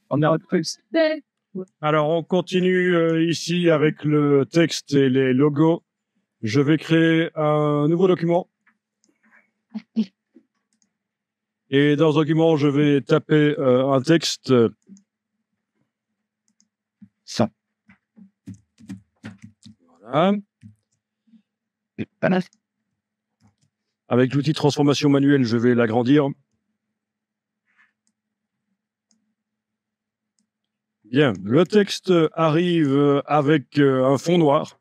On a plus. Alors, on continue ici avec le texte et les logos. Je vais créer un nouveau document. Et dans ce document, je vais taper un texte. Ça. Voilà. Avec l'outil transformation manuelle, je vais l'agrandir. Bien, le texte arrive avec un fond noir.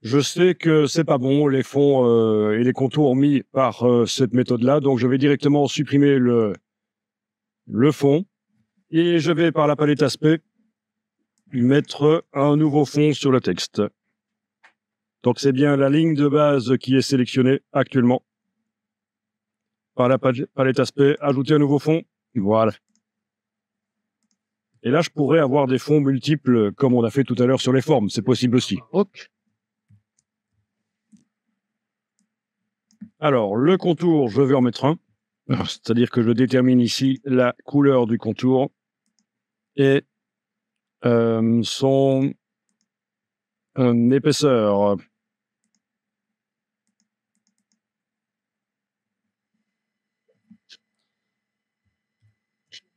Je sais que c'est pas bon, les fonds et les contours mis par cette méthode-là, donc je vais directement supprimer le fond et je vais, par la palette aspect, mettre un nouveau fond sur le texte. Donc c'est bien la ligne de base qui est sélectionnée actuellement. Par la palette aspect, ajouter un nouveau fond. Voilà. Et là, je pourrais avoir des fonds multiples comme on a fait tout à l'heure sur les formes. C'est possible aussi. Ok. Alors, le contour, je vais en mettre un. C'est-à-dire que je détermine ici la couleur du contour et son épaisseur.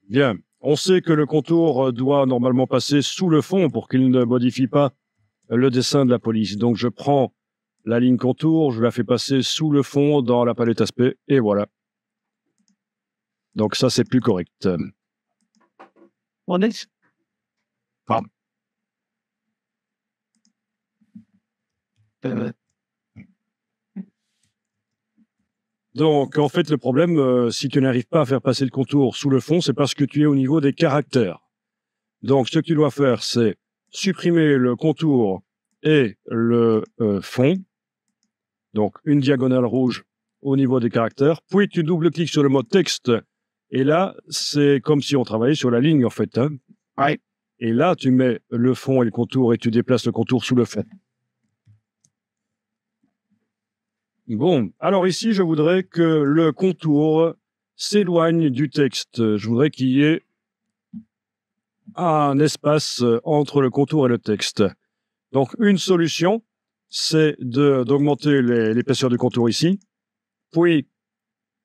Bien. On sait que le contour doit normalement passer sous le fond pour qu'il ne modifie pas le dessin de la police. Donc, je prends la ligne contour, je la fais passer sous le fond dans la palette aspect, et voilà. Donc, ça, c'est plus correct. On est. Pardon. Donc, en fait, le problème, si tu n'arrives pas à faire passer le contour sous le fond, c'est parce que tu es au niveau des caractères. Donc, ce que tu dois faire, c'est supprimer le contour et le fond. Donc, une diagonale rouge au niveau des caractères. Puis, tu double-cliques sur le mode texte. Et là, c'est comme si on travaillait sur la ligne, en fait. Hein. Ouais. Et là, tu mets le fond et le contour et tu déplaces le contour sous le fond. Bon, alors ici, je voudrais que le contour s'éloigne du texte. Je voudrais qu'il y ait un espace entre le contour et le texte. Donc, une solution, c'est d'augmenter l'épaisseur du contour ici, puis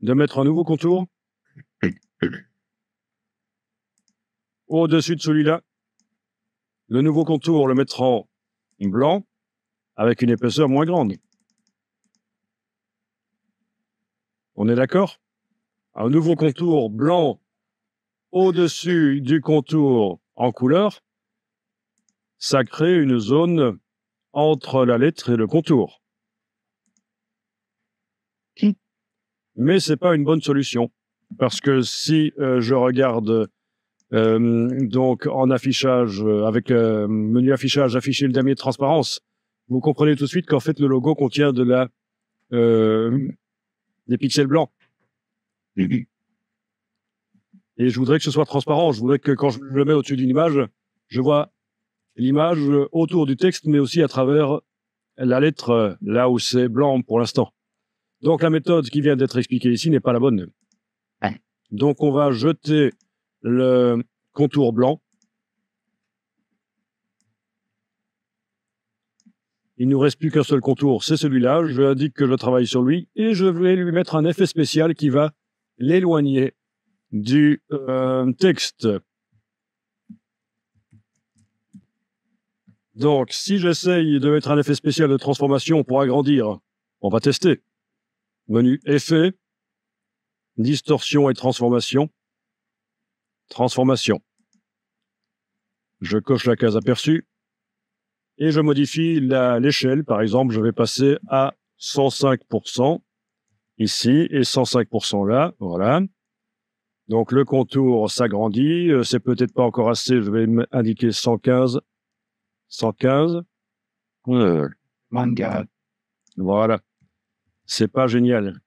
de mettre un nouveau contour au-dessus de celui-là. Le nouveau contour, le mettre en blanc avec une épaisseur moins grande. On est d'accord? Un nouveau contour blanc au-dessus du contour en couleur, ça crée une zone entre la lettre et le contour. Mais c'est pas une bonne solution. Parce que si je regarde donc en affichage, avec menu affichage, afficher le damier de transparence, vous comprenez tout de suite qu'en fait le logo contient des pixels blancs. Et je voudrais que ce soit transparent. Je voudrais que quand je le mets au-dessus d'une image, je vois l'image autour du texte, mais aussi à travers la lettre, là où c'est blanc pour l'instant. Donc la méthode qui vient d'être expliquée ici n'est pas la bonne. Ouais. Donc on va jeter le contour blanc. Il ne nous reste plus qu'un seul contour, c'est celui-là. Je indique que je travaille sur lui et je vais lui mettre un effet spécial qui va l'éloigner du texte. Donc, si j'essaye de mettre un effet spécial de transformation pour agrandir, on va tester. Menu Effet, Distorsion et Transformation. Transformation. Je coche la case aperçue et je modifie l'échelle. Par exemple, je vais passer à 105% ici et 105% là. Voilà. Donc, le contour s'agrandit. C'est peut-être pas encore assez. Je vais indiquer 115. 115. Manga. Voilà. C'est pas génial.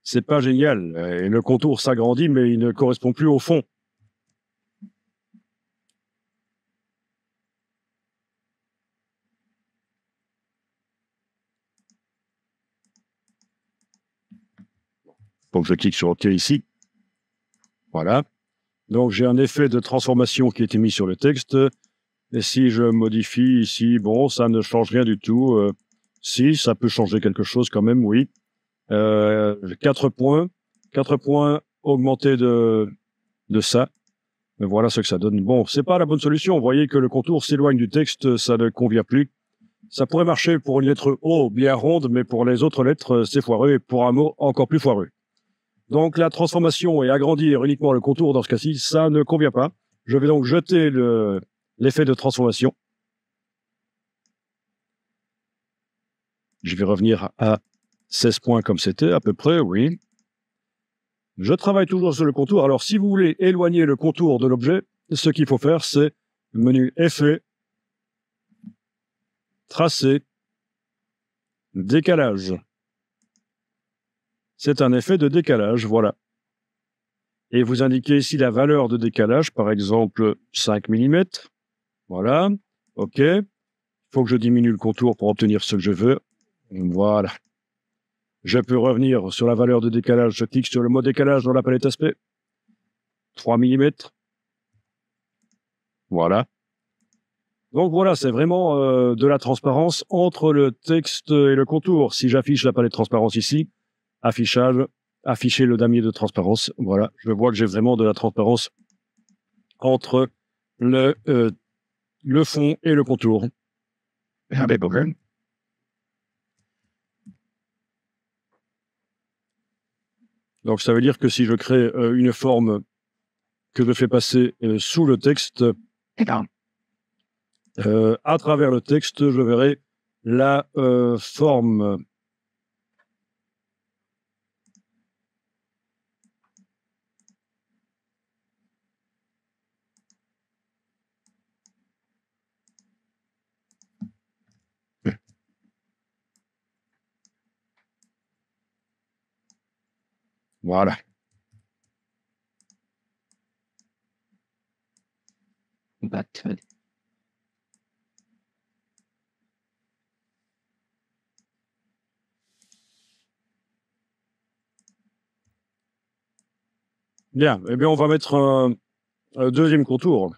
C'est pas génial. Et le contour s'agrandit, mais il ne correspond plus au fond. Donc, je clique sur OK ici. Voilà. Donc, j'ai un effet de transformation qui a été mis sur le texte. Et si je modifie ici, bon, ça ne change rien du tout. Si, ça peut changer quelque chose quand même, oui. 4 points. 4 points augmentés de ça. Mais voilà ce que ça donne. Bon, c'est pas la bonne solution. Vous voyez que le contour s'éloigne du texte, ça ne convient plus. Ça pourrait marcher pour une lettre O bien ronde, mais pour les autres lettres, c'est foireux, et pour un mot encore plus foireux. Donc la transformation et agrandir uniquement le contour dans ce cas-ci, ça ne convient pas. Je vais donc jeter l'effet de transformation. Je vais revenir à 16 points comme c'était, à peu près, oui. Je travaille toujours sur le contour. Alors, si vous voulez éloigner le contour de l'objet, ce qu'il faut faire, c'est le menu Effet, Tracer, Décalage. C'est un effet de décalage, voilà. Et vous indiquez ici la valeur de décalage, par exemple 5 mm. Voilà, OK. Il faut que je diminue le contour pour obtenir ce que je veux. Voilà. Je peux revenir sur la valeur de décalage. Je clique sur le mot décalage dans la palette aspect. 3 mm. Voilà. Donc voilà, c'est vraiment de la transparence entre le texte et le contour. Si j'affiche la palette transparence ici, affichage, afficher le damier de transparence. Voilà, je vois que j'ai vraiment de la transparence entre le fond et le contour. Donc ça veut dire que si je crée une forme que je fais passer sous le texte, à travers le texte, je verrai la forme. Voilà. Bien, eh bien, on va mettre un deuxième contour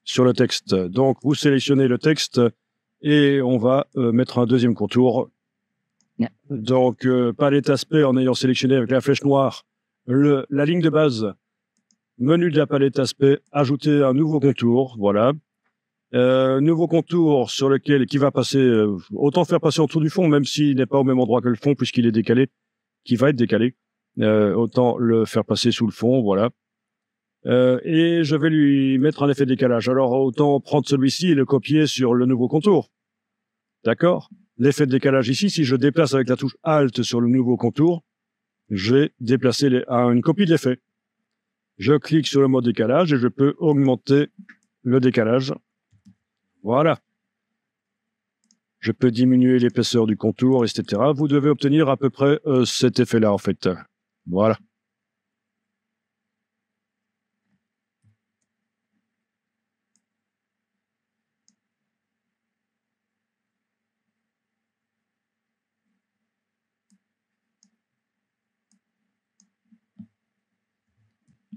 sur le texte. Donc, vous sélectionnez le texte et on va mettre un deuxième contour. Donc, palette aspect en ayant sélectionné avec la flèche noire la ligne de base, menu de la palette aspect, ajouter un nouveau contour, voilà. Nouveau contour sur lequel qui va passer, autant faire passer autour du fond, même s'il n'est pas au même endroit que le fond puisqu'il est décalé, qui va être décalé. Autant le faire passer sous le fond, voilà. Et je vais lui mettre un effet de décalage. Alors, autant prendre celui-ci et le copier sur le nouveau contour. D'accord? L'effet de décalage ici, si je déplace avec la touche Alt sur le nouveau contour, j'ai déplacé une copie de l'effet. Je clique sur le mode décalage et je peux augmenter le décalage. Voilà. Je peux diminuer l'épaisseur du contour, etc. Vous devez obtenir à peu près cet effet-là, en fait. Voilà.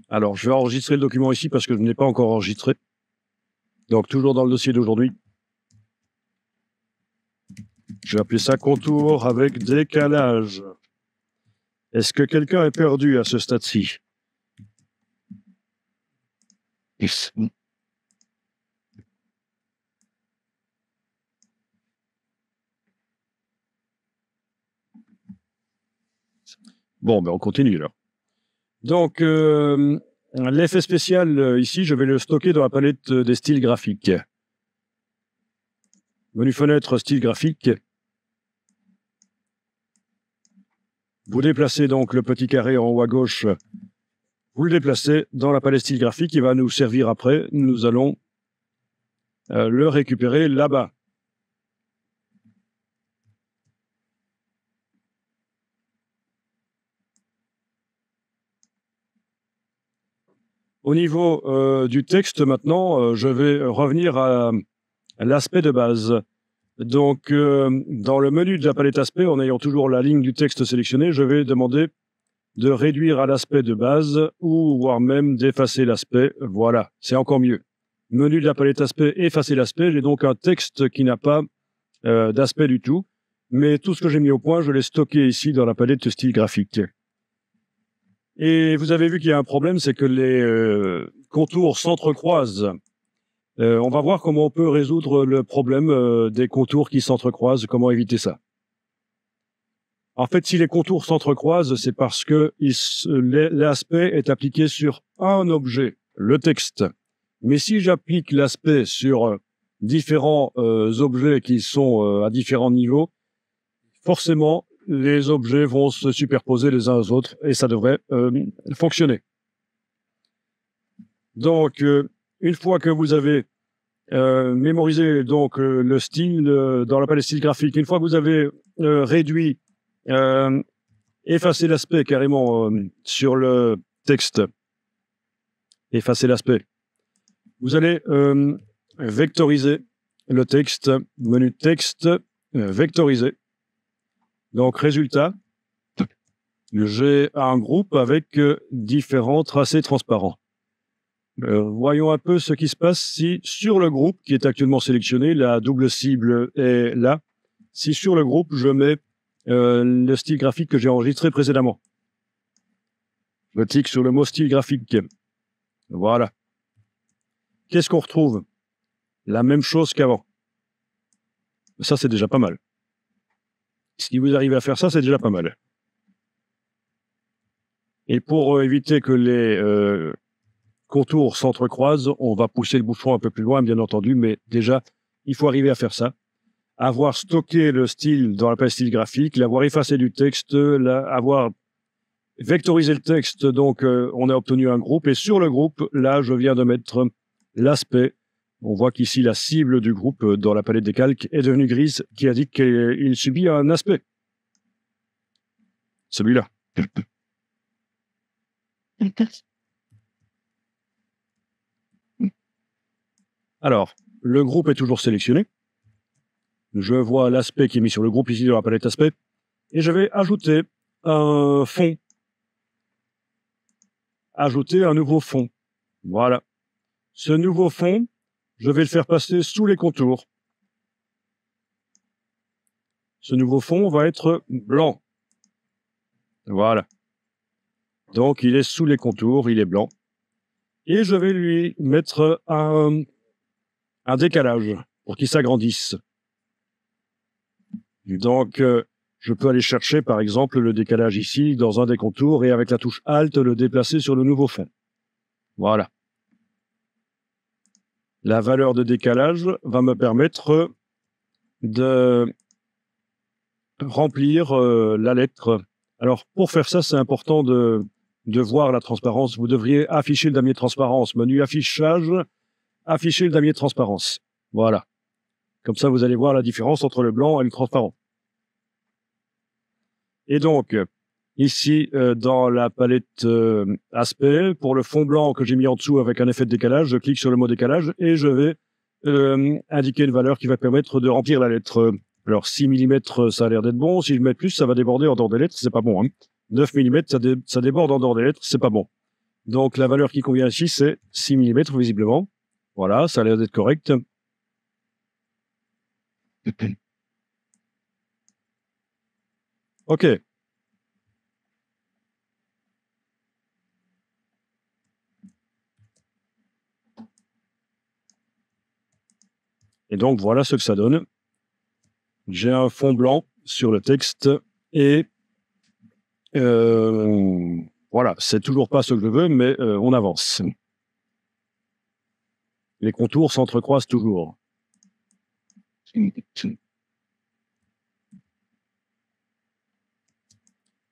Alors, je vais enregistrer le document ici parce que je n'ai pas encore enregistré. Donc, toujours dans le dossier d'aujourd'hui. Je vais appeler ça contour avec décalage. Est-ce que quelqu'un est perdu à ce stade-ci? Yes. Bon, ben on continue alors. Donc, l'effet spécial ici, je vais le stocker dans la palette des styles graphiques. Menu fenêtre, style graphique. Vous déplacez donc le petit carré en haut à gauche. Vous le déplacez dans la palette style graphique qui va nous servir après. Nous allons le récupérer là-bas. Au niveau du texte maintenant, je vais revenir à l'aspect de base. Donc, dans le menu de la palette aspect, en ayant toujours la ligne du texte sélectionnée, je vais demander de réduire à l'aspect de base ou voire même d'effacer l'aspect. Voilà, c'est encore mieux. Menu de la palette aspect, effacer l'aspect. J'ai donc un texte qui n'a pas d'aspect du tout, mais tout ce que j'ai mis au point, je l'ai stocké ici dans la palette style graphique. Et vous avez vu qu'il y a un problème, c'est que les contours s'entrecroisent. On va voir comment on peut résoudre le problème des contours qui s'entrecroisent, comment éviter ça. En fait, si les contours s'entrecroisent, c'est parce que l'aspect est appliqué sur un objet, le texte. Mais si j'applique l'aspect sur différents objets qui sont à différents niveaux, forcément, les objets vont se superposer les uns aux autres et ça devrait fonctionner. Donc, une fois que vous avez mémorisé donc le style dans la palette style graphique, une fois que vous avez réduit, effacé l'aspect carrément sur le texte, effacer l'aspect, vous allez vectoriser le texte, menu texte, vectoriser. Donc, résultat, j'ai un groupe avec différents tracés transparents. Voyons un peu ce qui se passe si sur le groupe qui est actuellement sélectionné, la double cible est là, si sur le groupe je mets le style graphique que j'ai enregistré précédemment. Je clique sur le mot style graphique. Voilà. Qu'est-ce qu'on retrouve? La même chose qu'avant. Ça, c'est déjà pas mal. Si vous arrivez à faire ça, c'est déjà pas mal. Et pour éviter que les contours s'entrecroisent, on va pousser le bouchon un peu plus loin, bien entendu, mais déjà, il faut arriver à faire ça. Avoir stocké le style dans la palette style graphique, l'avoir effacé du texte, avoir vectorisé le texte, donc on a obtenu un groupe, et sur le groupe, là, je viens de mettre l'aspect. On voit qu'ici, la cible du groupe dans la palette des calques est devenue grise, qui indique qu'il subit un aspect. Celui-là. Alors, le groupe est toujours sélectionné. Je vois l'aspect qui est mis sur le groupe ici dans la palette aspect. Et je vais ajouter un fond. Ajouter un nouveau fond. Voilà. Ce nouveau fond, je vais le faire passer sous les contours. Ce nouveau fond va être blanc. Voilà. Donc, il est sous les contours, il est blanc. Et je vais lui mettre un décalage pour qu'il s'agrandisse. Donc, je peux aller chercher, par exemple, le décalage ici, dans un des contours, et avec la touche Alt, le déplacer sur le nouveau fond. Voilà. La valeur de décalage va me permettre de remplir la lettre. Alors, pour faire ça, c'est important de voir la transparence. Vous devriez afficher le damier de transparence. Menu affichage, afficher le damier de transparence. Voilà. Comme ça, vous allez voir la différence entre le blanc et le transparent. Et donc, ici, dans la palette aspect, pour le fond blanc que j'ai mis en dessous avec un effet de décalage, je clique sur le mot décalage et je vais indiquer une valeur qui va permettre de remplir la lettre. Alors, 6 mm, ça a l'air d'être bon. Si je mets plus, ça va déborder en dehors des lettres, c'est pas bon. Hein. 9 mm, ça déborde en dehors des lettres, c'est pas bon. Donc, la valeur qui convient ici, c'est 6 mm, visiblement. Voilà, ça a l'air d'être correct. OK. Et donc, voilà ce que ça donne. J'ai un fond blanc sur le texte et voilà, c'est toujours pas ce que je veux, mais on avance. Les contours s'entrecroisent toujours.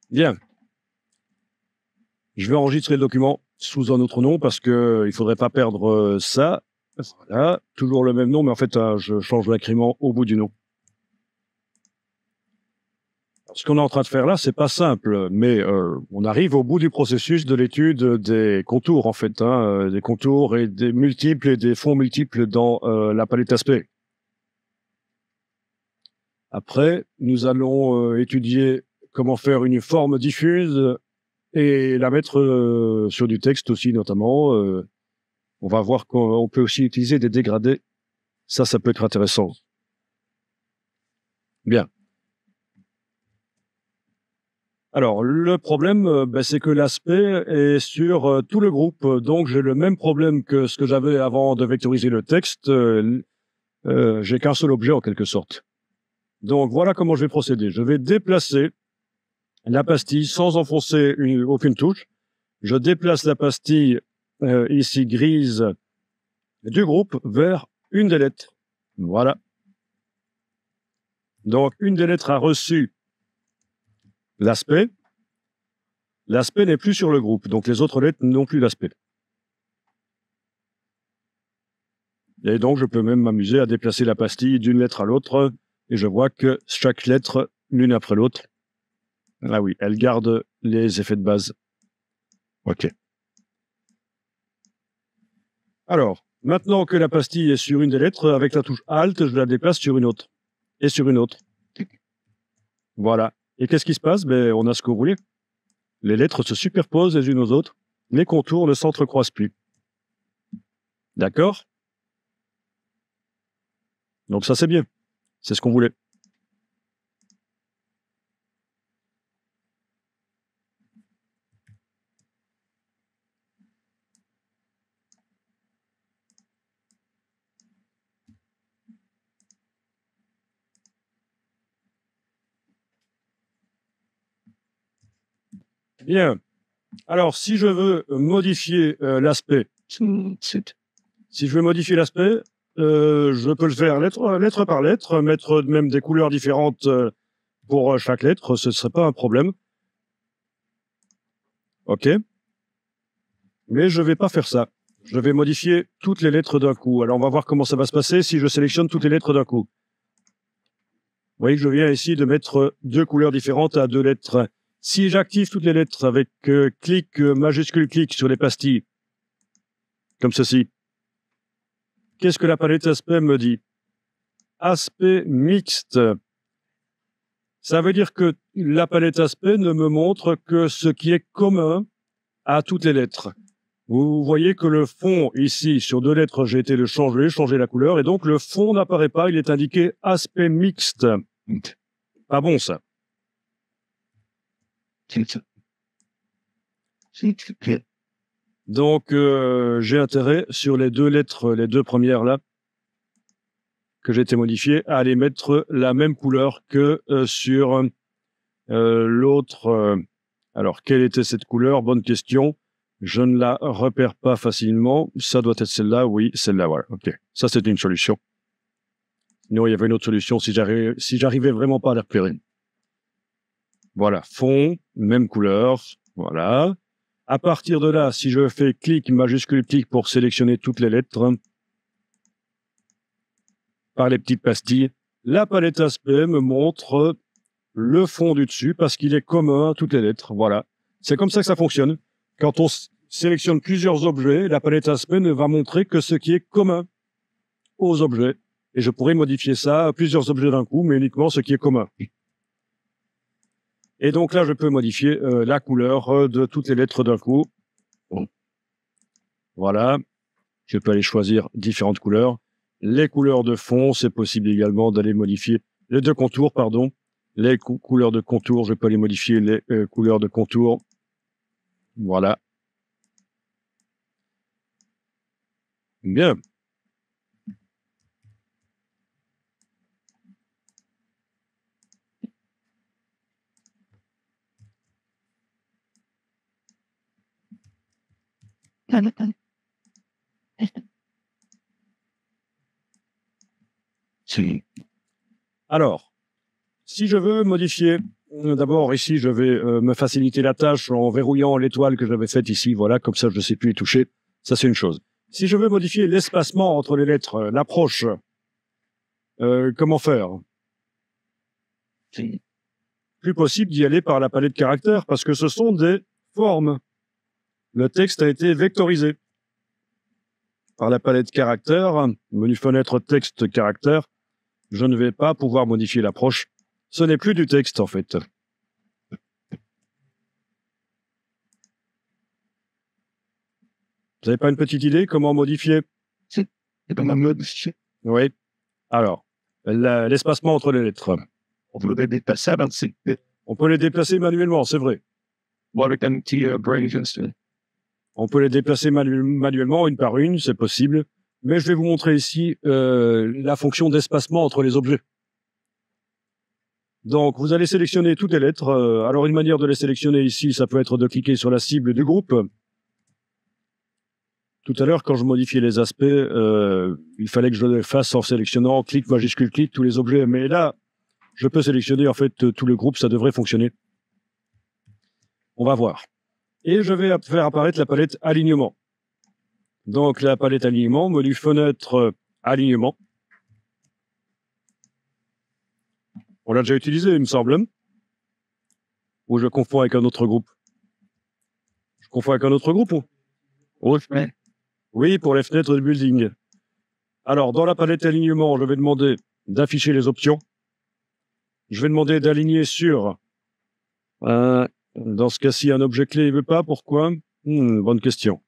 Bien. Je vais enregistrer le document sous un autre nom parce que il faudrait pas perdre ça. Voilà, toujours le même nom, mais en fait, je change l'incrément au bout du nom. Ce qu'on est en train de faire là, c'est pas simple, mais on arrive au bout du processus de l'étude des contours, en fait, hein, des contours et des multiples et des fonds multiples dans la palette aspect. Après, nous allons étudier comment faire une forme diffuse et la mettre sur du texte aussi, notamment. On va voir qu'on peut aussi utiliser des dégradés. Ça peut être intéressant. Bien. Alors, le problème, c'est que l'aspect est sur tout le groupe. Donc, j'ai le même problème que ce que j'avais avant de vectoriser le texte. J'ai qu'un seul objet, en quelque sorte. Donc, voilà comment je vais procéder. Je vais déplacer la pastille sans enfoncer aucune touche. Je déplace la pastille, ici grise, du groupe vers une des lettres. Voilà. Donc, une des lettres a reçu l'aspect. L'aspect n'est plus sur le groupe, donc les autres lettres n'ont plus l'aspect. Et donc, je peux même m'amuser à déplacer la pastille d'une lettre à l'autre, et je vois que chaque lettre, l'une après l'autre, ah oui, elle garde les effets de base. OK. Alors, maintenant que la pastille est sur une des lettres, avec la touche Alt, je la déplace sur une autre, et sur une autre. Voilà. Et qu'est-ce qui se passe? On a ce que vous voulez. Les lettres se superposent les unes aux autres, les contours ne s'entrecroisent plus. D'accord? Donc ça, c'est bien. C'est ce qu'on voulait. Bien. Alors, si je veux modifier l'aspect, si je veux modifier l'aspect, je peux le faire lettre par lettre, mettre même des couleurs différentes pour chaque lettre, ce ne serait pas un problème. OK. Mais je ne vais pas faire ça. Je vais modifier toutes les lettres d'un coup. Alors, on va voir comment ça va se passer si je sélectionne toutes les lettres d'un coup. Vous voyez que je viens ici de mettre deux couleurs différentes à deux lettres. Si j'active toutes les lettres avec clic, majuscule clic sur les pastilles, comme ceci, qu'est-ce que la palette aspect me dit? Aspect mixte. Ça veut dire que la palette aspect ne me montre que ce qui est commun à toutes les lettres. Vous voyez que le fond, ici, sur deux lettres, j'ai été le changer la couleur, et donc le fond n'apparaît pas, il est indiqué aspect mixte. Pas bon, ça. Donc, j'ai intérêt, sur les deux lettres, les deux premières là, que j'ai été modifiées, à les mettre la même couleur que sur l'autre. Alors, quelle était cette couleur? Bonne question. Je ne la repère pas facilement. Ça doit être celle-là. Oui, celle-là, voilà. OK. Ça, c'est une solution. Non, il y avait une autre solution si j'arrivais vraiment pas à la repérer. Voilà. Fond, même couleur. Voilà. À partir de là, si je fais clic, majuscule clic pour sélectionner toutes les lettres par les petites pastilles, la palette aspect me montre le fond du dessus parce qu'il est commun à toutes les lettres. Voilà. C'est comme ça que ça fonctionne. Quand on sélectionne plusieurs objets, la palette aspect ne va montrer que ce qui est commun aux objets. Et je pourrais modifier ça à plusieurs objets d'un coup, mais uniquement ce qui est commun. Et donc là, je peux modifier la couleur de toutes les lettres d'un coup. Voilà. Je peux aller choisir différentes couleurs. Les couleurs de fond, c'est possible également d'aller modifier les deux contours, pardon. Les couleurs de contour, je peux aller modifier les couleurs de contour. Voilà. Bien. Alors, si je veux modifier, d'abord ici, je vais me faciliter la tâche en verrouillant l'étoile que j'avais faite ici. Voilà, comme ça, je ne sais plus y toucher. Ça, c'est une chose. Si je veux modifier l'espacement entre les lettres, l'approche, comment faire? Plus possible d'y aller par la palette caractères parce que ce sont des formes. Le texte a été vectorisé par la palette caractères, menu fenêtre texte caractère. Je ne vais pas pouvoir modifier l'approche. Ce n'est plus du texte, en fait. Vous n'avez pas une petite idée comment modifier? C'est dans la mode, c'est- Oui. Alors, l'espacement entre les lettres. on peut les dépasser avant de c'est On peut les déplacer manuellement, c'est vrai. avec un petit brain just. On peut les déplacer manuellement, une par une, c'est possible. Mais je vais vous montrer ici la fonction d'espacement entre les objets. Donc, vous allez sélectionner toutes les lettres. Alors, une manière de les sélectionner ici, ça peut être de cliquer sur la cible du groupe. Tout à l'heure, quand je modifiais les aspects, il fallait que je le fasse en sélectionnant clic, majuscule, clic, tous les objets. Mais là, je peux sélectionner en fait tout le groupe, ça devrait fonctionner. On va voir. Et je vais faire apparaître la palette alignement. Donc, la palette alignement, menu fenêtre alignement. On l'a déjà utilisé, il me semble. Ou je confonds avec un autre groupe. Je confonds avec un autre groupe ou? Ouais. Oui, pour les fenêtres de building. Alors, dans la palette alignement, je vais demander d'afficher les options. Je vais demander d'aligner sur, dans ce cas-ci, un objet clé. Il veut pas. Pourquoi? Bonne question.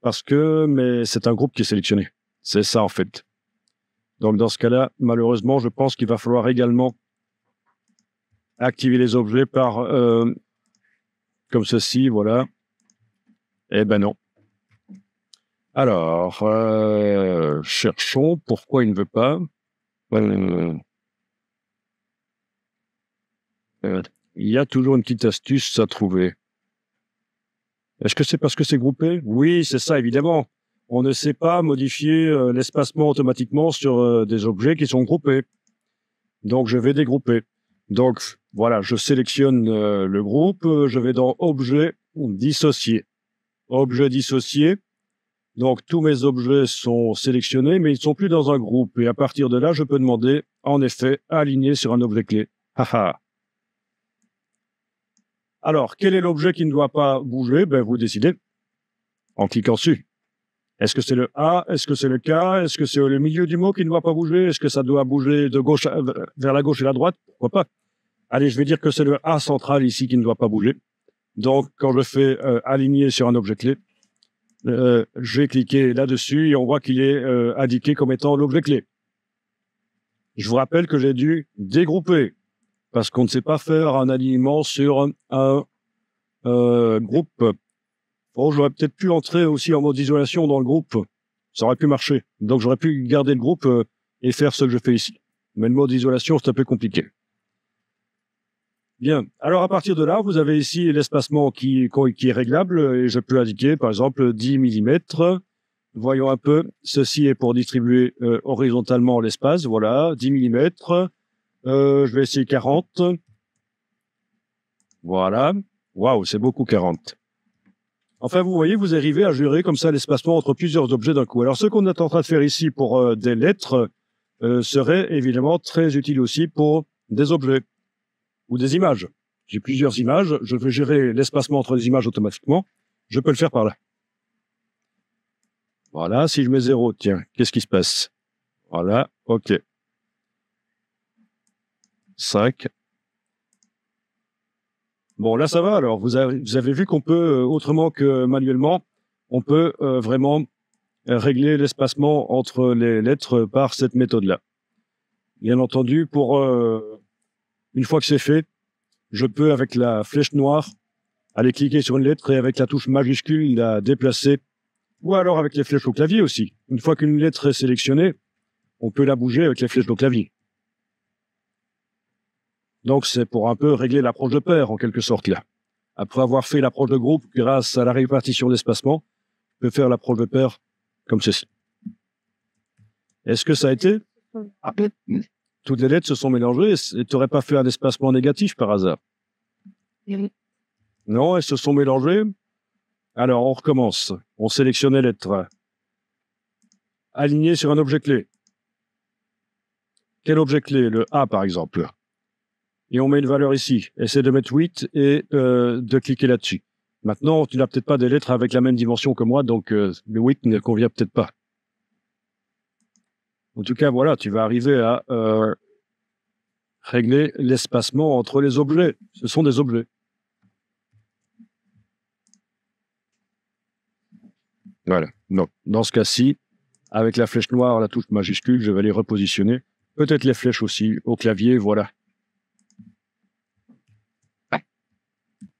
Parce que, mais c'est un groupe qui est sélectionné. C'est ça, en fait. Donc, dans ce cas-là, malheureusement, je pense qu'il va falloir également activer les objets par, comme ceci, voilà. Eh ben non. Alors, cherchons pourquoi il ne veut pas. Il y a toujours une petite astuce à trouver. Est-ce que c'est parce que c'est groupé? Oui, c'est ça, évidemment. On ne sait pas modifier l'espacement automatiquement sur des objets qui sont groupés. Donc, je vais dégrouper. Donc, voilà, je sélectionne le groupe. Je vais dans Objet, dissocier. Objet dissocié. Donc, tous mes objets sont sélectionnés, mais ils ne sont plus dans un groupe. Et à partir de là, je peux demander, en effet, aligner sur un objet clé. Haha. Alors, quel est l'objet qui ne doit pas bouger? Ben, vous décidez en cliquant dessus. Est-ce que c'est le A? Est-ce que c'est le K? Est-ce que c'est le milieu du mot qui ne doit pas bouger? Est-ce que ça doit bouger de gauche vers la gauche et la droite? Pourquoi pas? Allez, je vais dire que c'est le A central ici qui ne doit pas bouger. Donc, quand je fais aligner sur un objet clé, je vais cliquer là-dessus et on voit qu'il est indiqué comme étant l'objet clé. Je vous rappelle que j'ai dû dégrouper parce qu'on ne sait pas faire un alignement sur un groupe. Oh, j'aurais peut-être pu entrer aussi en mode isolation dans le groupe. Ça aurait pu marcher. Donc, j'aurais pu garder le groupe et faire ce que je fais ici. Mais le mode isolation, c'est un peu compliqué. Bien. Alors, à partir de là, vous avez ici l'espacement qui est réglable et je peux indiquer, par exemple, 10 mm. Voyons un peu. Ceci est pour distribuer horizontalement l'espace. Voilà, 10 mm. Je vais essayer 40. Voilà. Waouh, c'est beaucoup 40. Enfin, vous voyez, vous arrivez à gérer comme ça l'espacement entre plusieurs objets d'un coup. Alors, ce qu'on est en train de faire ici pour des lettres serait évidemment très utile aussi pour des objets ou des images. J'ai plusieurs images, je veux gérer l'espacement entre les images automatiquement. Je peux le faire par là. Voilà, si je mets 0, tiens, qu'est-ce qui se passe? Voilà, OK. 5. Bon, là, ça va. Alors, vous avez vu qu'on peut, autrement que manuellement, on peut vraiment régler l'espacement entre les lettres par cette méthode-là. Bien entendu, pour une fois que c'est fait, je peux, avec la flèche noire, aller cliquer sur une lettre et avec la touche majuscule, la déplacer. Ou alors avec les flèches au clavier aussi. Une fois qu'une lettre est sélectionnée, on peut la bouger avec les flèches au clavier. Donc, c'est pour un peu régler l'approche de paire, en quelque sorte, là. Après avoir fait l'approche de groupe, grâce à la répartition d'espacement, je peux faire l'approche de paire comme ceci. Est-ce que ça a été? Toutes les lettres se sont mélangées et tu n'aurais pas fait un espacement négatif par hasard? Non, elles se sont mélangées. Alors, on recommence. On sélectionne les lettres. Alignées sur un objet clé. Quel objet clé? Le A, par exemple. Et on met une valeur ici. Essaie de mettre 8 et de cliquer là-dessus. Maintenant, tu n'as peut-être pas des lettres avec la même dimension que moi, donc le 8 ne convient peut-être pas. En tout cas, voilà, tu vas arriver à régler l'espacement entre les objets. Ce sont des objets. Voilà. Donc, dans ce cas-ci, avec la flèche noire, la touche majuscule, je vais les repositionner. Peut-être les flèches aussi au clavier, voilà.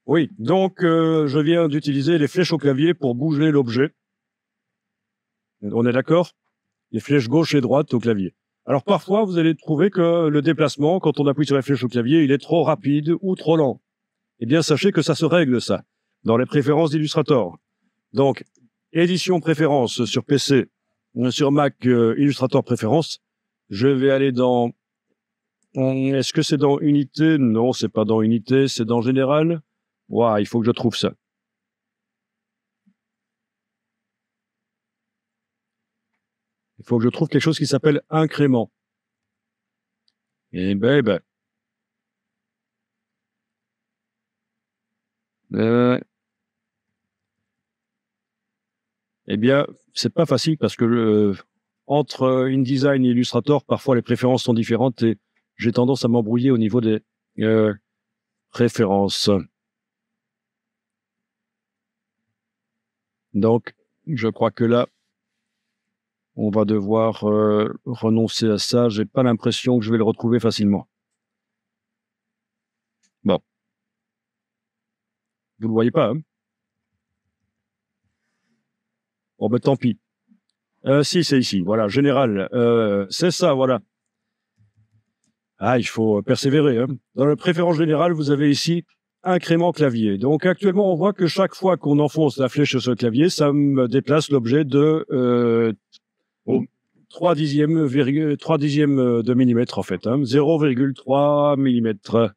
Oui, donc je viens d'utiliser les flèches au clavier pour bouger l'objet. On est d'accord? Les flèches gauche et droite au clavier. Alors parfois, vous allez trouver que le déplacement, quand on appuie sur la flèche au clavier, il est trop rapide ou trop lent. Eh bien, sachez que ça se règle, ça, dans les préférences d'Illustrator. Donc, édition préférences sur PC, sur Mac, Illustrator préférences. Je vais aller dans... Est-ce que c'est dans Unité? Non, c'est pas dans Unité, c'est dans Général. Waouh, il faut que je trouve ça. Il faut que je trouve quelque chose qui s'appelle incrément. Eh ben. Eh bien, c'est pas facile parce que entre InDesign et Illustrator, parfois les préférences sont différentes et j'ai tendance à m'embrouiller au niveau des préférences. Donc, je crois que là, on va devoir renoncer à ça. J'ai pas l'impression que je vais le retrouver facilement. Bon. Vous le voyez pas, hein? Bon, ben tant pis. Si, c'est ici. Voilà, général. C'est ça, voilà. Ah, il faut persévérer, hein. Dans la préférence générale, vous avez ici incrément clavier. Donc, actuellement, on voit que chaque fois qu'on enfonce la flèche sur le clavier, ça me déplace l'objet de 3 dixièmes de millimètre, en fait, hein, 0,3 millimètres.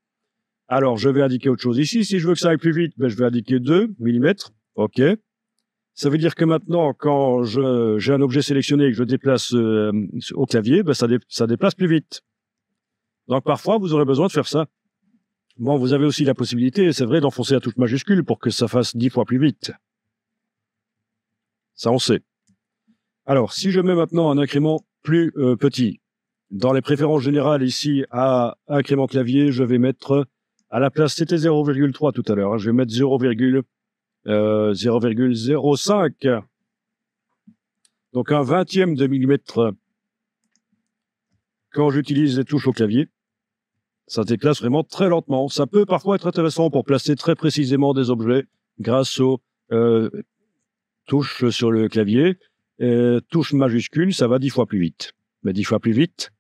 Alors, je vais indiquer autre chose ici. Si je veux que ça aille plus vite, ben, je vais indiquer 2 millimètres. OK. Ça veut dire que maintenant, quand j'ai un objet sélectionné et que je déplace au clavier, ben, ça déplace plus vite. Donc, parfois, vous aurez besoin de faire ça. Bon, vous avez aussi la possibilité, c'est vrai, d'enfoncer la touche majuscule pour que ça fasse 10 fois plus vite. Ça, on sait. Alors, si je mets maintenant un incrément plus petit, dans les préférences générales ici, à incrément clavier, je vais mettre, à la place, c'était 0,3 tout à l'heure, hein, je vais mettre 0,05. Donc, un 20e de millimètre quand j'utilise les touches au clavier. Ça se déplace vraiment très lentement. Ça peut parfois être intéressant pour placer très précisément des objets grâce aux touches sur le clavier. Touche majuscule, ça va 10 fois plus vite. Mais 10 fois plus vite,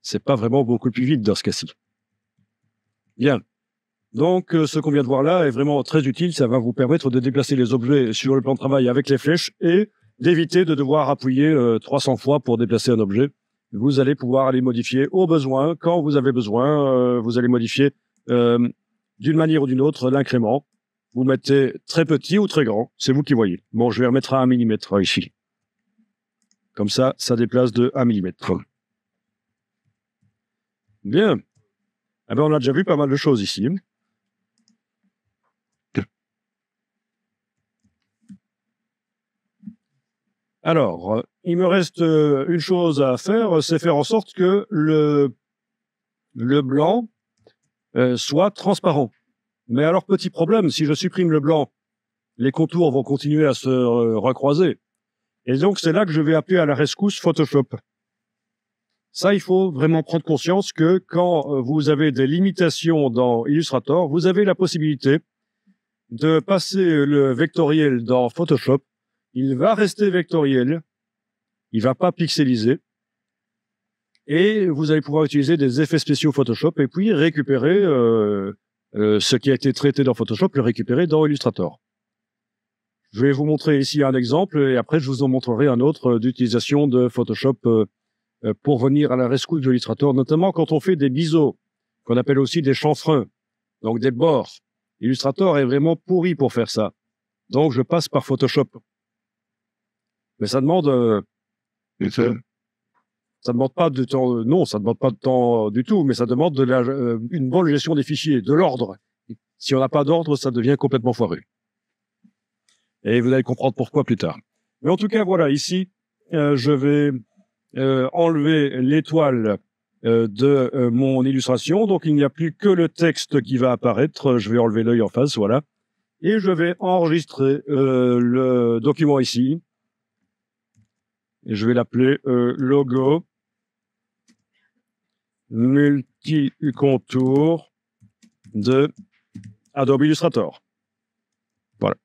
c'est pas vraiment beaucoup plus vite dans ce cas-ci. Bien. Donc, ce qu'on vient de voir là est vraiment très utile. Ça va vous permettre de déplacer les objets sur le plan de travail avec les flèches et d'éviter de devoir appuyer 300 fois pour déplacer un objet. Vous allez pouvoir aller modifier au besoin, quand vous avez besoin, vous allez modifier d'une manière ou d'une autre l'incrément. Vous mettez très petit ou très grand, c'est vous qui voyez. Bon, je vais remettre à 1 mm ici. Comme ça, ça déplace de 1 mm. Bien. Eh ben, on a déjà vu pas mal de choses ici. Alors, il me reste une chose à faire, c'est faire en sorte que le blanc soit transparent. Mais alors, petit problème, si je supprime le blanc, les contours vont continuer à se recroiser. Et donc, c'est là que je vais appeler à la rescousse Photoshop. Ça, il faut vraiment prendre conscience que quand vous avez des limitations dans Illustrator, vous avez la possibilité de passer le vectoriel dans Photoshop. Il va rester vectoriel, il va pas pixeliser, et vous allez pouvoir utiliser des effets spéciaux Photoshop et puis récupérer ce qui a été traité dans Photoshop, le récupérer dans Illustrator. Je vais vous montrer ici un exemple et après je vous en montrerai un autre d'utilisation de Photoshop pour venir à la rescousse de Illustrator, notamment quand on fait des biseaux, qu'on appelle aussi des chanfreins, donc des bords. Illustrator est vraiment pourri pour faire ça. Donc je passe par Photoshop. Mais ça demande, ça demande pas de temps, non, ça demande pas de temps du tout, mais ça demande une bonne gestion des fichiers, de l'ordre. Si on n'a pas d'ordre, ça devient complètement foireux. Et vous allez comprendre pourquoi plus tard. Mais en tout cas, voilà, ici, je vais enlever l'étoile de mon illustration. Donc, il n'y a plus que le texte qui va apparaître. Je vais enlever l'œil en face, voilà. Et je vais enregistrer le document ici. et je vais l'appeler logo multi-contour de Adobe Illustrator. Voilà.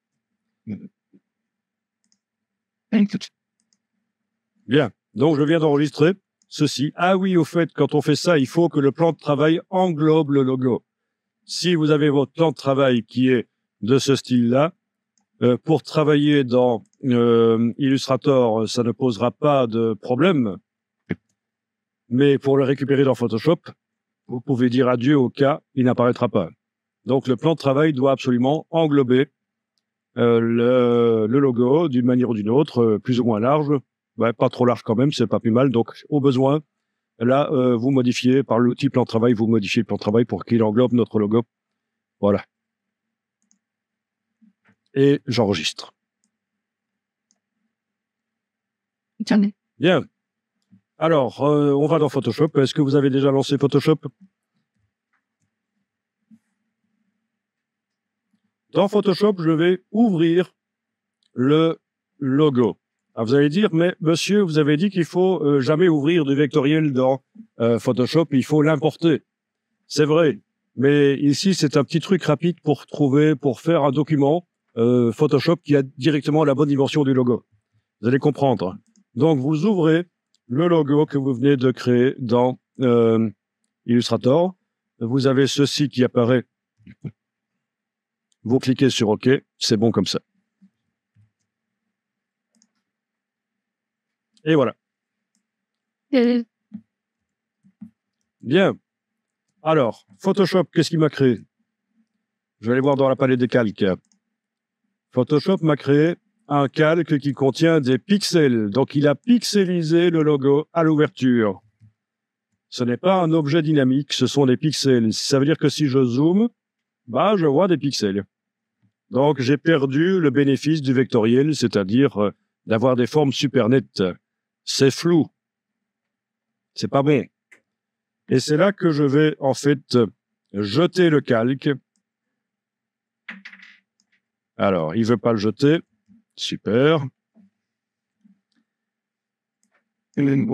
Bien. Donc, je viens d'enregistrer ceci. Ah oui, au fait, quand on fait ça, il faut que le plan de travail englobe le logo. Si vous avez votre plan de travail qui est de ce style-là, pour travailler dans Illustrator, ça ne posera pas de problème. Mais pour le récupérer dans Photoshop, vous pouvez dire adieu au cas, il n'apparaîtra pas. Donc, le plan de travail doit absolument englober le logo d'une manière ou d'une autre, plus ou moins large. Ouais, pas trop large quand même, c'est pas plus mal. Donc, au besoin, là, vous modifiez par l'outil plan de travail, vous modifiez le plan de travail pour qu'il englobe notre logo. Voilà. Et j'enregistre. Bien. Alors, on va dans Photoshop. Est-ce que vous avez déjà lancé Photoshop? Dans Photoshop, je vais ouvrir le logo. Alors vous allez dire, mais monsieur, vous avez dit qu'il faut jamais ouvrir du vectoriel dans Photoshop, il faut l'importer. C'est vrai, mais ici, c'est un petit truc rapide pour faire un document Photoshop qui a directement la bonne dimension du logo. Vous allez comprendre. Donc, vous ouvrez le logo que vous venez de créer dans Illustrator. Vous avez ceci qui apparaît. Vous cliquez sur OK, c'est bon comme ça. Et voilà. Bien. Alors, Photoshop, qu'est-ce qu'il m'a créé? Je vais aller voir dans la palette des calques. Photoshop m'a créé un calque qui contient des pixels. Donc, il a pixelisé le logo à l'ouverture. Ce n'est pas un objet dynamique, ce sont des pixels. Ça veut dire que si je zoome, bah, je vois des pixels. Donc, j'ai perdu le bénéfice du vectoriel, c'est-à-dire d'avoir des formes super nettes. C'est flou. C'est pas bon. Et c'est là que je vais, en fait, jeter le calque. Alors, il veut pas le jeter. Super. Il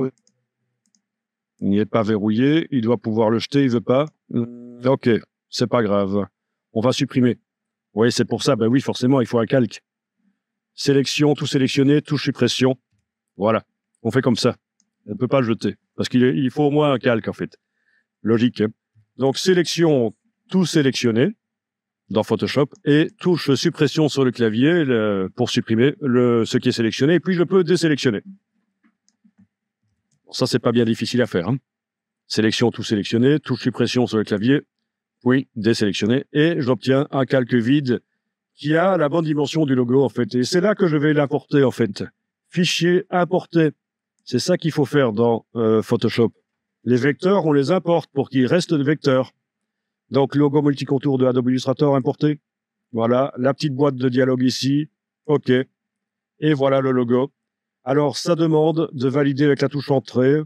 n'est pas verrouillé. Il doit pouvoir le jeter. Il veut pas. OK. C'est pas grave. On va supprimer. Oui, c'est pour ça. Ben oui, forcément, il faut un calque. Sélection, tout sélectionner, touche suppression. Voilà. On fait comme ça. On ne peut pas le jeter. Parce qu'il faut au moins un calque, en fait. Logique. Hein. Donc, sélection, tout sélectionner dans Photoshop et touche suppression sur le clavier pour supprimer ce qui est sélectionné. Et puis, je peux désélectionner. Bon, ça, c'est pas bien difficile à faire. Hein. Sélection, tout sélectionner, touche suppression sur le clavier, puis désélectionner. Et j'obtiens un calque vide qui a la bonne dimension du logo, en fait. Et c'est là que je vais l'importer, en fait. Fichier importer. C'est ça qu'il faut faire dans Photoshop. Les vecteurs, on les importe pour qu'ils restent des vecteurs. Donc, logo multicontour de Adobe Illustrator importé. Voilà, la petite boîte de dialogue ici. OK. Et voilà le logo. Alors, ça demande de valider avec la touche Entrée.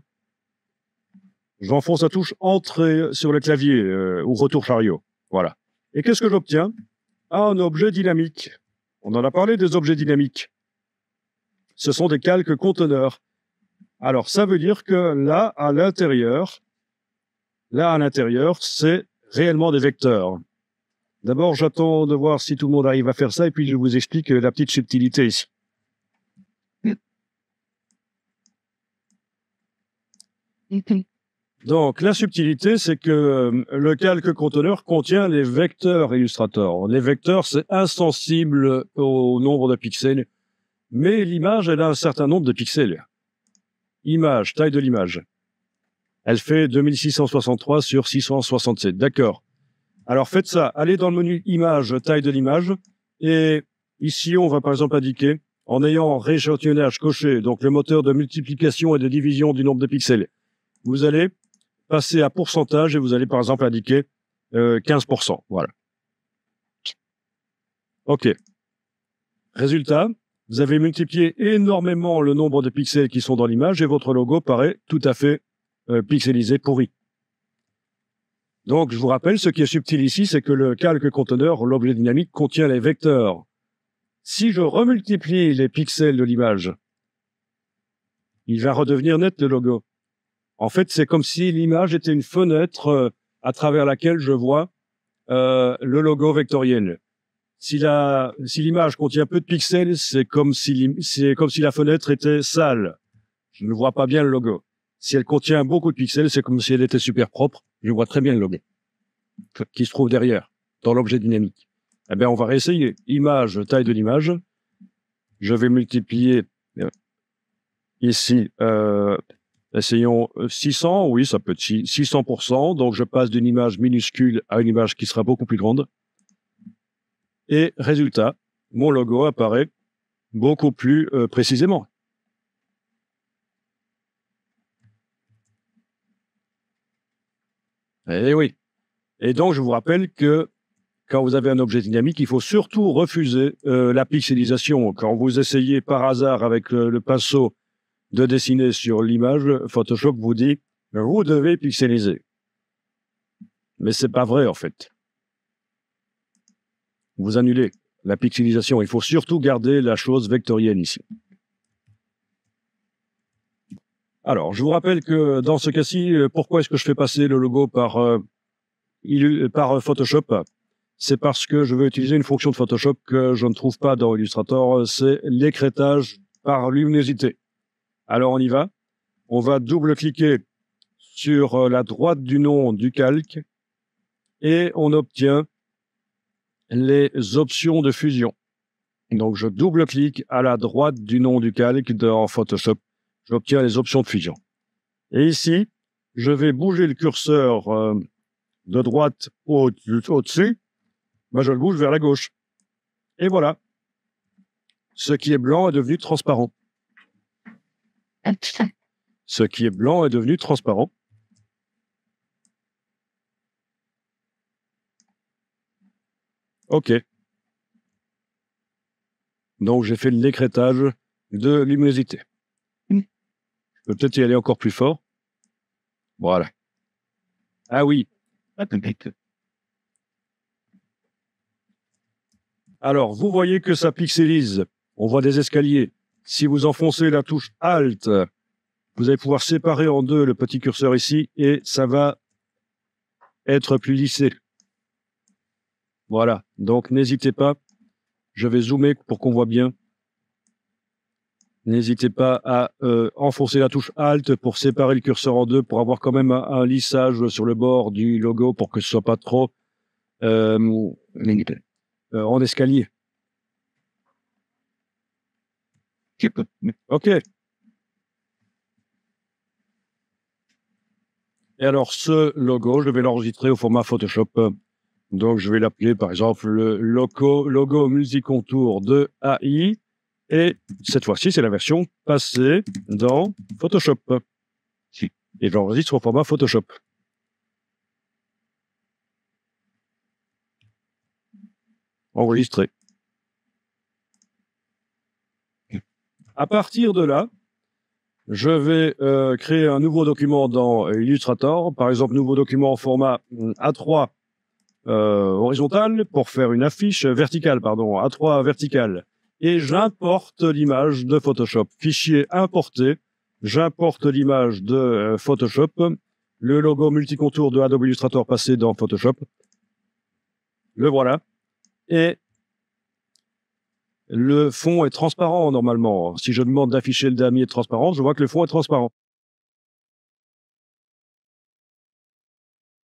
J'enfonce la touche Entrée sur le clavier ou Retour chariot. Voilà. Et qu'est-ce que j'obtiens? Un objet dynamique. On en a parlé des objets dynamiques. Ce sont des calques conteneurs. Alors, ça veut dire que là, à l'intérieur, c'est réellement des vecteurs. D'abord, j'attends de voir si tout le monde arrive à faire ça, et puis je vous explique la petite subtilité ici. Donc, la subtilité, c'est que le calque conteneur contient les vecteurs Illustrator. Les vecteurs, c'est insensible au nombre de pixels, mais l'image, elle a un certain nombre de pixels. Image, taille de l'image. Elle fait 2663 sur 667. D'accord. Alors, faites ça. Allez dans le menu Image, taille de l'image. Et ici, on va par exemple indiquer, en ayant rééchantillonnage coché, donc le moteur de multiplication et de division du nombre de pixels, vous allez passer à pourcentage et vous allez par exemple indiquer 15%. Voilà. OK. Résultat, vous avez multiplié énormément le nombre de pixels qui sont dans l'image et votre logo paraît tout à fait pixelisé, pourri. Donc, je vous rappelle, ce qui est subtil ici, c'est que le calque conteneur, l'objet dynamique, contient les vecteurs. Si je remultiplie les pixels de l'image il va redevenir net le logo. En fait, c'est comme si l'image était une fenêtre à travers laquelle je vois le logo vectoriel. Si l'image contient peu de pixels, c'est comme si la fenêtre était sale. Je ne vois pas bien le logo. Si elle contient beaucoup de pixels, c'est comme si elle était super propre. Je vois très bien le logo qui se trouve derrière, dans l'objet dynamique. Eh bien, on va réessayer. Image, taille de l'image. Je vais multiplier ici, essayons 600. Oui, ça peut être 600%. Donc, je passe d'une image minuscule à une image qui sera beaucoup plus grande. Et résultat, mon logo apparaît beaucoup plus précisément. Eh oui. Et donc, je vous rappelle que quand vous avez un objet dynamique, il faut surtout refuser la pixelisation. Quand vous essayez par hasard avec le pinceau de dessiner sur l'image, Photoshop vous dit « vous devez pixeliser ». Mais c'est pas vrai, en fait. Vous annulez la pixelisation. Il faut surtout garder la chose vectorielle ici. Alors, je vous rappelle que dans ce cas-ci, pourquoi est-ce que je fais passer le logo par Photoshop? C'est parce que je veux utiliser une fonction de Photoshop que je ne trouve pas dans Illustrator, c'est l'écrêtage par luminosité. Alors, on y va. On va double-cliquer sur la droite du nom du calque et on obtient les options de fusion. Donc, je double-clique à la droite du nom du calque dans Photoshop. J'obtiens les options de fusion. Et ici, je vais bouger le curseur de droite au-dessus. Ben, je le bouge vers la gauche. Et voilà. Ce qui est blanc est devenu transparent. Ce qui est blanc est devenu transparent. OK. Donc, j'ai fait l'écrêtage de luminosité. Je peux peut-être y aller encore plus fort. Voilà. Ah oui. Alors, vous voyez que ça pixelise. On voit des escaliers. Si vous enfoncez la touche Alt, vous allez pouvoir séparer en deux le petit curseur ici et ça va être plus lissé. Voilà. Donc, n'hésitez pas. Je vais zoomer pour qu'on voit bien. N'hésitez pas à enfoncer la touche Alt pour séparer le curseur en deux, pour avoir quand même un lissage sur le bord du logo pour que ce soit pas trop en escalier. OK. Et alors, ce logo, je vais l'enregistrer au format Photoshop. Donc, je vais l'appeler, par exemple, le logo multicontour de AI. Et cette fois-ci, c'est la version passée dans Photoshop. Et j'enregistre au format Photoshop. Enregistré. À partir de là, je vais créer un nouveau document dans Illustrator. Par exemple, nouveau document en format A3 horizontal pour faire une affiche verticale, pardon, A3 verticale. Et j'importe l'image de Photoshop. Fichier importé, j'importe l'image de Photoshop, le logo multicontour de Adobe Illustrator passé dans Photoshop. Le voilà. Et le fond est transparent normalement. Si je demande d'afficher le damier transparent, je vois que le fond est transparent.